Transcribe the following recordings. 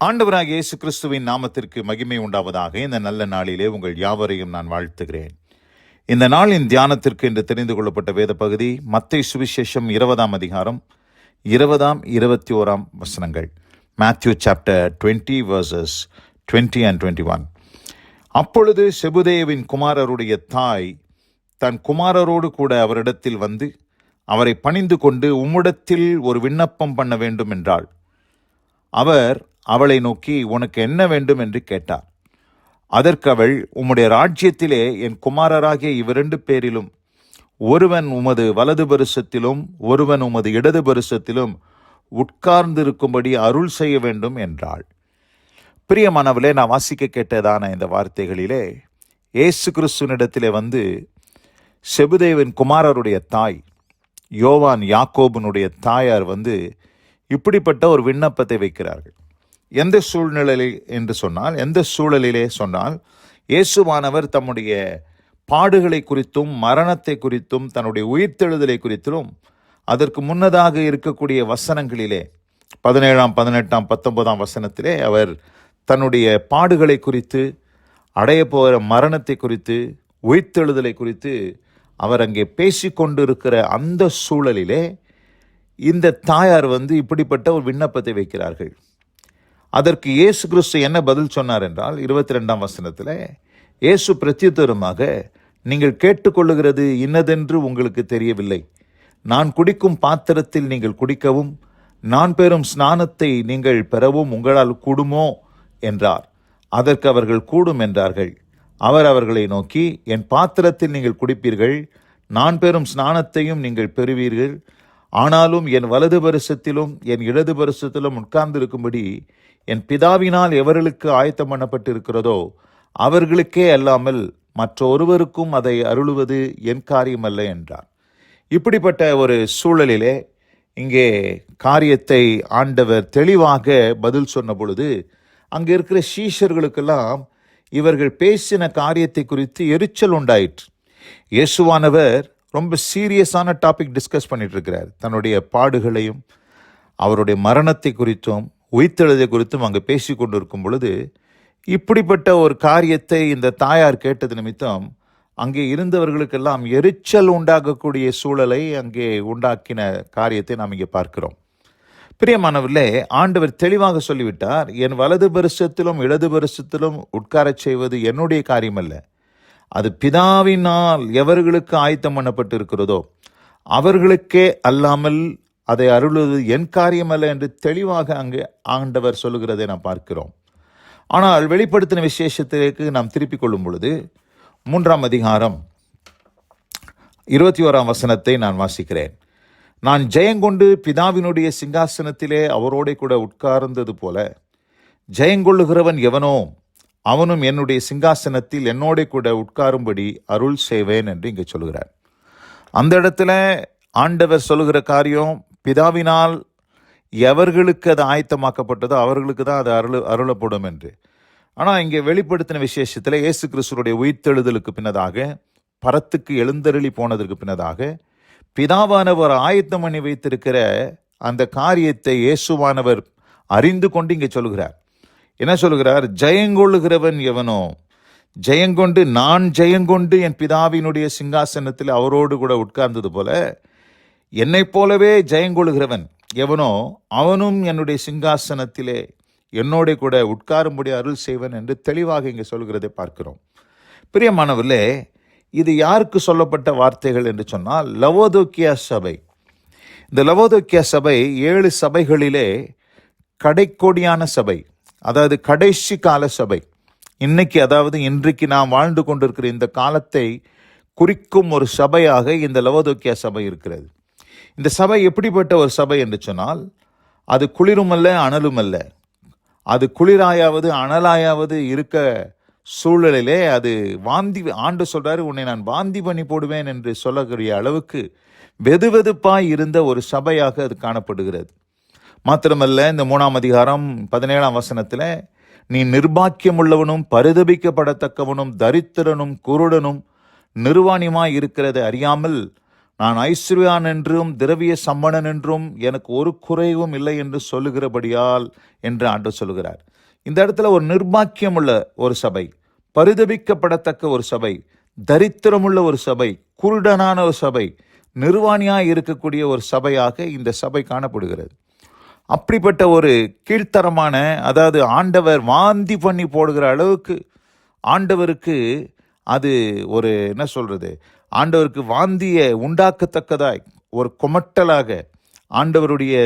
ஆண்டவராகிய இயேசு கிறிஸ்துவின் நாமத்திற்கு மகிமை உண்டாவதாக. இந்த நல்ல நாளிலே உங்கள் யாவரையும் நான் வாழ்த்துகிறேன். இந்த நாளின் தியானத்திற்கு என்று தெரிந்து கொள்ளப்பட்ட வேத பகுதி மத்தேயு சுவிசேஷம் 20ஆம் அதிகாரம் 20-21 வசனங்கள். Matthew chapter 20 verses 20 and 21. அப்பொழுது செபுதேயுவின் குமாரருடைய தாய் தன் குமாரரோடு கூட அவரிடத்தில் வந்து அவரை பணிந்து கொண்டு, உம்மிடத்தில் ஒரு விண்ணப்பம் பண்ண வேண்டும் என்றாள். அவர் அவளை நோக்கி, உனக்கு என்ன வேண்டும் என்று கேட்டார். அதற்கு அவள், உம்முடைய ராஜ்யத்திலே என் குமாரராகிய இவ்விரண்டு பேரிலும் ஒருவன் உமது வலது பரிசத்திலும் ஒருவன் உமது இடது பரிசத்திலும் உட்கார்ந்திருக்கும்படி அருள் செய்ய வேண்டும் என்றாள். பிரியமானவளே, நான் வாசிக்க கேட்டதான இந்த வார்த்தைகளிலே இயேசு கிறிஸ்துவினிடத்திலே வந்து செபுதேவின் குமாரருடைய தாய் யோவான் யாக்கோபனுடைய தாயார் வந்து இப்படிப்பட்ட ஒரு விண்ணப்பத்தை வைக்கிறார்கள். எந்த சூழ்நிலையில் என்று சொன்னால், எந்த சூழலிலே சொன்னால், இயேசுவானவர் தம்முடைய பாடுகளை குறித்தும் மரணத்தை குறித்தும் தன்னுடைய உயிர்த்தெழுதலை குறித்தும் அதற்கு முன்னதாக இருக்கக்கூடிய வசனங்களிலே 17, 18, 19 வசனத்திலே அவர் தன்னுடைய பாடுகளை குறித்து, அடைய போகிற மரணத்தை குறித்து, உயிர்த்தெழுதலை குறித்து அவர் அங்கே பேசிக்கொண்டிருக்கிற அந்த சூழலிலே இந்த தாயார் வந்து இப்படிப்பட்ட ஒரு விண்ணப்பத்தை வைக்கிறார்கள். அதற்கு இயேசு கிறிஸ்து என்ன பதில் சொன்னார் என்றால், 22ஆம் வசனத்தில் இயேசு பிரத்யுத்தரமாக, நீங்கள் கேட்டுக்கொள்ளுகிறது இன்னதென்று உங்களுக்கு தெரியவில்லை. நான் குடிக்கும் பாத்திரத்தில் நீங்கள் குடிக்கவும் நான் பெறும் ஸ்நானத்தை நீங்கள் பெறவும் உங்களால் கூடுமோ என்றார். அதற்கு அவர்கள் கூடும் என்றார்கள். அவர் அவர்களை நோக்கி, என் பாத்திரத்தில் நீங்கள் குடிப்பீர்கள், நான் பெறும் ஸ்நானத்தையும் நீங்கள் பெறுவீர்கள். ஆனாலும் என் வலது பரிசத்திலும் என் இடது பரிசத்திலும் உட்கார்ந்திருக்கும்படி என் பிதாவினால் எவர்களுக்கு ஆயத்தம் பண்ணப்பட்டு இருக்கிறதோ அவர்களுக்கே அல்லாமல் மற்றொருவருக்கும் அதை அருளுவது என் காரியமல்ல என்றார். இப்படிப்பட்ட ஒரு சூழலிலே இங்கே காரியத்தை ஆண்டவர் தெளிவாக பதில் சொன்ன பொழுது, அங்கே இருக்கிற சீஷர்களுக்கெல்லாம் இவர்கள் பேசின காரியத்தை குறித்து எரிச்சல் உண்டாயிற்று. இயேசுவானவர் ரொம்ப சீரியஸான டாபிக் டிஸ்கஸ் பண்ணிட்டு இருக்கிறார். தன்னுடைய பாடுகளையும் அவருடைய மரணத்தை குறித்தும் உயிர்த்தெழுதை குறித்தும் அங்கே பேசி கொண்டு இருக்கும் பொழுது, இப்படிப்பட்ட ஒரு காரியத்தை இந்த தாயார் கேட்டது நிமித்தம் அங்கே இருந்தவர்களுக்கெல்லாம் எரிச்சல் உண்டாகக்கூடிய சூழலை அங்கே உண்டாக்கின காரியத்தை நாம் இங்கே பார்க்கிறோம். பிரியமானவர்களே, ஆண்டவர் தெளிவாக சொல்லிவிட்டார், என் வலது பரிசத்திலும் இடது பரிசத்திலும் உட்காரச் செய்வது என்னுடைய காரியமல்ல, அது பிதாவினால் எவர்களுக்கு ஆயத்தம் பண்ணப்பட்டு இருக்கிறதோ அவர்களுக்கே அல்லாமல் அதை அருளுவது என் காரியமல்ல என்று தெளிவாக அங்கே ஆண்டவர் சொல்லுகிறதை நாம் பார்க்கிறோம். ஆனால் வெளிப்படுத்தின விசேஷத்திற்கு நாம் திருப்பிக் கொள்ளும் பொழுது 3ஆம் அதிகாரம் 21ஆம் வசனத்தை நான் வாசிக்கிறேன். நான் ஜெயங்கொண்டு பிதாவினுடைய சிங்காசனத்திலே அவரோட கூட உட்கார்ந்தது போல ஜெயங்கொள்ளுகிறவன் எவனோ அவனும் என்னுடைய சிங்காசனத்தில் என்னோட கூட உட்காரும்படி அருள் செய்வேன் என்று இங்கே சொல்கிறார். அந்த இடத்துல ஆண்டவர் சொல்லுகிற காரியம், பிதாவினால் எவர்களுக்கு அது ஆயத்தமாக்கப்பட்டதோ அவர்களுக்கு தான் அது அருளப்படும் என்று. ஆனால் இங்கே வெளிப்படுத்தின விசேஷத்தில் இயேசு கிறிஸ்துடைய உயிர்த்தெழுதலுக்கு பின்னதாக, பரத்துக்கு எழுந்தருளி போனதற்கு பின்னதாக பிதாவானவர் ஆயத்தம் பண்ணி வைத்திருக்கிற அந்த காரியத்தை இயேசுவானவர் அறிந்து கொண்டு இங்கே சொல்கிறார். என்ன சொல்கிறார்? ஜெயங்கொள்ளுகிறவன் எவனோ, ஜெயங்கொண்டு நான் ஜெயங்கொண்டு என் பிதாவினுடைய சிங்காசனத்தில் அவரோடு கூட உட்கார்ந்தது போல என்னை போலவே ஜெயங்கொள்ளுகிறவன் எவனோ அவனும் என்னுடைய சிங்காசனத்திலே என்னோட கூட உட்காரும்படி அருள் செய்வன் என்று தெளிவாக இங்கே சொல்கிறதை பார்க்கிறோம். பிரியமானவர்களே, இது யாருக்கு சொல்லப்பட்ட வார்த்தைகள் என்று சொன்னால், லவோதோக்கியா சபை. இந்த லவோதோக்கியா சபை 7 சபைகளிலே கடைக்கோடியான சபை, அதாவது கடைசி கால சபை. இன்றைக்கு நாம் வாழ்ந்து கொண்டிருக்கிற இந்த காலத்தை குறிக்கும் ஒரு சபையாக இந்த லவோதோக்கியா சபை இருக்கிறது. இந்த சபை எப்படிப்பட்ட ஒரு சபை என்று சொன்னால், அது குளிருமல்ல அனலுமல்ல, அது குளிராயாவது அனலாயாவது இருக்க சூழலிலே அது ஆண்டு சொல்றாரு, உன்னை நான் வாந்தி பண்ணி போடுவேன் என்று சொல்லக்கூடிய அளவுக்கு வெதுவெதுப்பாய் இருந்த ஒரு சபையாக அது காணப்படுகிறது. மாத்திரமல்ல, இந்த 3ஆம் அதிகாரம் 17ஆம் வசனத்தில், நீ நிர்பாக்கியம் உள்ளவனும் பரிதபிக்கப்படத்தக்கவனும் தரித்திரனும் குருடனும் நிர்வாணியுமாய் இருக்கிறதை அறியாமல் நான் ஐஸ்வர்யான் என்றும் திரவிய சம்மணன் என்றும் எனக்கு ஒரு குறைவும் இல்லை என்று சொல்லுகிறபடியால் என்று ஆண்டவர் சொல்லுகிறார். இந்த இடத்துல ஒரு நிர்பாக்கியம் உள்ள ஒரு சபை, பரிதபிக்கப்படத்தக்க ஒரு சபை, தரித்திரமுள்ள ஒரு சபை, குருடனான ஒரு சபை, நிர்வாணியாய் இருக்கக்கூடிய ஒரு சபையாக இந்த சபை காணப்படுகிறது. அப்படிப்பட்ட ஒரு கீழ்த்தரமான, அதாவது ஆண்டவர் வாந்தி பண்ணி போடுகிற அளவுக்கு ஆண்டவருக்கு அது ஒரு என்ன சொல்றது, ஆண்டவருக்கு வாந்தியை உண்டாக்கத்தக்கதாய் ஒரு கொமட்டலாக ஆண்டவருடைய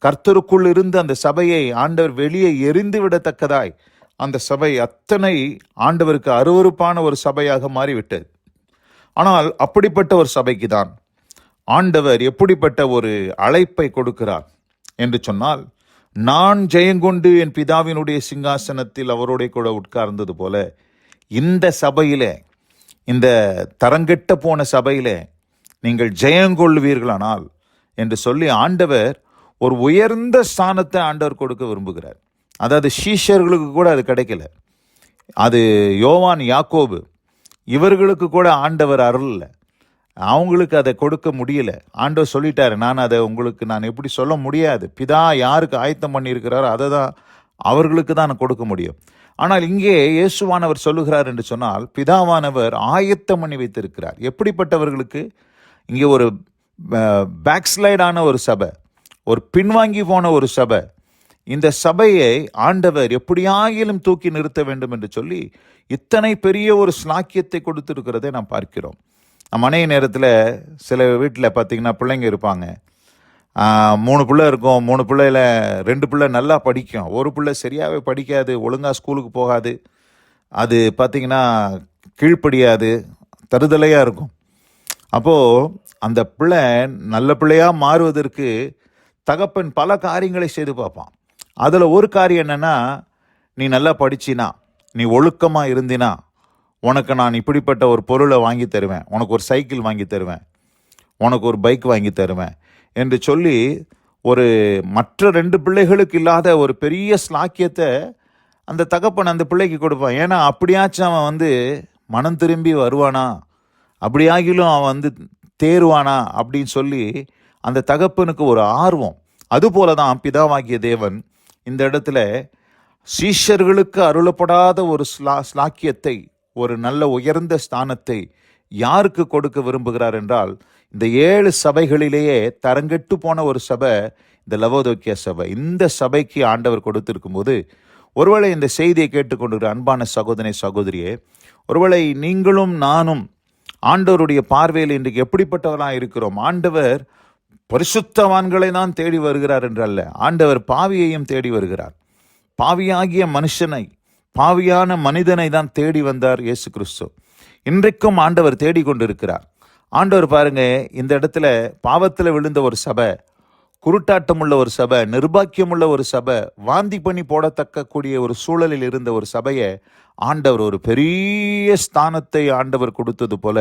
கர்த்தருக்குள் இருந்து அந்த சபையை ஆண்டவர் வெளியே எரிந்து விடத்தக்கதாய் அந்த சபை அத்தனை ஆண்டவருக்கு அருவருப்பான ஒரு சபையாக மாறிவிட்டது. ஆனால் அப்படிப்பட்ட ஒரு சபைக்கு தான் ஆண்டவர் எப்படிப்பட்ட ஒரு அழைப்பை கொடுக்கிறார் என்று சொன்னால், நான் ஜெயங்கொண்டு என் பிதாவினுடைய சிங்காசனத்தில் அவரோட கூட உட்கார்ந்தது போல இந்த சபையிலே, இந்த தரங்கெட்ட போன சபையிலே நீங்கள் ஜெயங்கொள்வீர்களானால் என்று சொல்லி ஆண்டவர் ஒரு உயர்ந்த ஸ்தானத்தை ஆண்டவர் கொடுக்க விரும்புகிறார். அதாவது சீஷர்களுக்கு கூட அது கிடைக்கல. அது யோவான், யாக்கோபு இவர்களுக்கு கூட ஆண்டவர் அருளல, அவங்களுக்கு அதை கொடுக்க முடியல. ஆண்டவர் சொல்லிட்டாரு, நான் அதை உங்களுக்கு நான் எப்படி சொல்ல முடியாது, பிதா யாருக்கு ஆயத்தம் பண்ணியிருக்கிறாரோ அதை தான் அவர்களுக்கு தான் நான் கொடுக்க முடியும். ஆனால் இங்கே இயேசுவானவர் சொல்லுகிறார் என்று சொன்னால், பிதாவானவர் ஆயத்தம் பண்ணி வைத்திருக்கிறார். எப்படிப்பட்டவர்களுக்கு? இங்கே ஒரு பேக்ஸ்லைடான ஒரு சபை, ஒரு பின்வாங்கி போன ஒரு சபை, இந்த சபையை ஆண்டவர் எப்படியாகிலும் தூக்கி நிறுத்த வேண்டும் என்று சொல்லி இத்தனை பெரிய ஒரு ஸ்லாக்கியத்தை கொடுத்திருக்கிறதை நாம் பார்க்கிறோம். நம்ம அநேக நேரத்தில் சில வீட்டில் பார்த்திங்கன்னா பிள்ளைங்க இருப்பாங்க, 3 பிள்ளை இருக்கும். 3 பிள்ளையில் 2 பிள்ளை நல்லா படிக்கும், ஒரு பிள்ளை சரியாகவே படிக்காது, ஒழுங்காக ஸ்கூலுக்கு போகாது, அது பார்த்திங்கன்னா கீழ்ப்படியாது, தருதலையாக இருக்கும். அப்போது அந்த பிள்ளை நல்ல பிள்ளையாக மாறுவதற்கு தகப்பன் பல காரியங்களை செய்து பார்ப்பான். அதில் ஒரு காரியம் என்னென்னா, நீ நல்லா படிச்சினா, நீ ஒழுக்கமாக இருந்தினா, உனக்கு நான் இப்படிப்பட்ட ஒரு பொருளை வாங்கி தருவேன், உனக்கு ஒரு சைக்கிள் வாங்கி தருவேன், உனக்கு ஒரு பைக் வாங்கி தருவேன் என்று சொல்லி ஒரு மற்ற 2 பிள்ளைகளுக்கு இல்லாத ஒரு பெரிய ஸ்லாக்கியத்தை அந்த தகப்பன் அந்த பிள்ளைக்கு கொடுப்பான். ஏன்னா அப்படியாச்சும் அவன் மனம் திரும்பி வருவானா, அப்படியாகிலும் அவன் தேருவானா அப்படின்னு சொல்லி அந்த தகப்பனுக்கு ஒரு ஆர்வம். அதுபோல தான் பிதாவாகிய தேவன் இந்த இடத்துல சீஷர்களுக்கு அருளப்படாத ஒரு ஸ்லாக்கியத்தை, ஒரு நல்ல உயர்ந்த ஸ்தானத்தை யாருக்கு கொடுக்க விரும்புகிறார் என்றால், இந்த 7 சபைகளிலேயே தரங்கெட்டு போன ஒரு சபை இந்த லவோதோக்கியா சபை. இந்த சபைக்கு ஆண்டவர் கொடுத்திருக்கும் போது, ஒருவேளை இந்த செய்தியை கேட்டுக்கொண்டிருக்கிற அன்பான சகோதரனே, சகோதரியே, ஒருவேளை நீங்களும் நானும் ஆண்டவருடைய பார்வையில் இன்றைக்கு எப்படிப்பட்டவர்களாக இருக்கிறோம்? ஆண்டவர் பரிசுத்தவான்களை தான் தேடி வருகிறார் என்றல்ல, ஆண்டவர் பாவியையும் தேடி வருகிறார். பாவியாகிய மனுஷனை, பாவியான மனிதனை தான் தேடி வந்தார் இயேசு கிறிஸ்து. இன்றைக்கும் ஆண்டவர் தேடிக்கொண்டிருக்கிறார். ஆண்டவர் பாருங்க, இந்த இடத்துல பாவத்தில் விழுந்த ஒரு சபை, குருட்டாட்டம் உள்ள ஒரு சபை, நிர்பாக்கியம் உள்ள ஒரு சபை, வாந்தி பண்ணி போடத்தக்க கூடிய ஒரு சூழலில் இருந்த ஒரு சபையை ஆண்டவர் ஒரு பெரிய ஸ்தானத்தை ஆண்டவர் கொடுத்தது போல,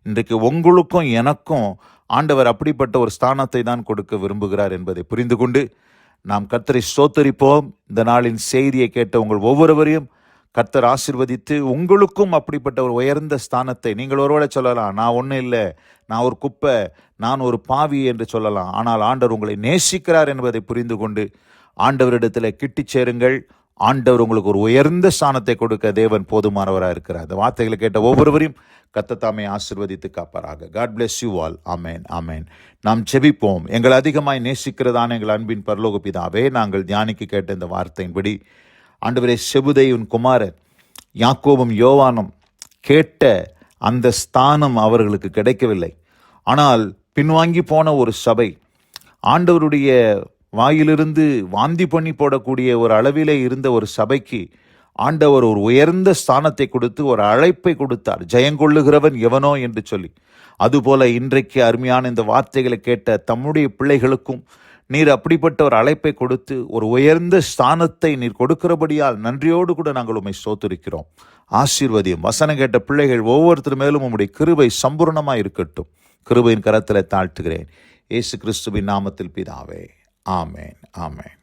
இன்றைக்கு உங்களுக்கும் எனக்கும் ஆண்டவர் அப்படிப்பட்ட ஒரு ஸ்தானத்தை தான் கொடுக்க விரும்புகிறார் என்பதை புரிந்து கொண்டு நாம் கர்த்தரை ஸ்தோத்தரிப்போம். இந்த நாளின் செய்தியை கேட்ட உங்கள் ஒவ்வொருவரையும் கர்த்தர் ஆசீர்வதித்து உங்களுக்கும் அப்படிப்பட்ட ஒரு உயர்ந்த ஸ்தானத்தை, நீங்கள் ஒருவேளை சொல்லலாம், நான் ஒன்றும் இல்லை, நான் ஒரு குப்பை, நான் ஒரு பாவி என்று சொல்லலாம். ஆனால் ஆண்டவர் உங்களை நேசிக்கிறார் என்பதை புரிந்து கொண்டு ஆண்டவரிடத்தில் கிட்டி சேருங்கள். ஆண்டவர் உங்களுக்கு ஒரு உயர்ந்த ஸ்தானத்தை கொடுக்க தேவன் போதுமானவராக இருக்கிறார். அந்த வார்த்தைகளை கேட்ட ஒவ்வொருவரையும் கர்த்தர் தாமே ஆசீர்வதித்து காப்பாராக. God bless you all. ஆமேன், ஆமேன். நாம் ஜெபிப்போம். எங்கள் அதிகமாய் நேசிக்கிறதான எங்கள் அன்பின் பரலோக பிதாவே, நாங்கள் தியானிக்க கேட்ட இந்த வார்த்தையின்படி ஆண்டவரே, செபுதேயின் குமாரன் யாக்கோபும் யோவானும் கேட்ட அந்த ஸ்தானம் அவர்களுக்கு கிடைக்கவில்லை. ஆனால் பின்வாங்கி போன ஒரு சபை, ஆண்டவருடைய வாயிலிருந்து வாந்தி பண்ணி போடக்கூடிய ஒரு அளவிலே இருந்த ஒரு சபைக்கு ஆண்டவர் ஒரு உயர்ந்த ஸ்தானத்தை கொடுத்து ஒரு அழைப்பை கொடுத்தார், ஜெயங்கொள்ளுகிறவன் எவனோ என்று சொல்லி. அதுபோல இன்றைக்கு அருமையான இந்த வார்த்தைகளை கேட்ட தம்முடைய பிள்ளைகளுக்கும் நீர் அப்படிப்பட்ட ஒரு அழைப்பை கொடுத்து ஒரு உயர்ந்த ஸ்தானத்தை நீர் கொடுக்கிறபடியால் நன்றியோடு கூட நாங்கள் உம்மை ஸ்தோத்திரிக்கிறோம். ஆசீர்வதியும். வசனம் கேட்ட பிள்ளைகள் ஒவ்வொருத்தர் மேலும் உம்முடைய கிருபை சம்பூர்ணமாக இருக்கட்டும். கிருபையின் கரத்தில் தாழ்த்துகிறேன், இயேசு கிறிஸ்துவின் நாமத்தில் பிதாவே. ஆமேன், ஆமேன்.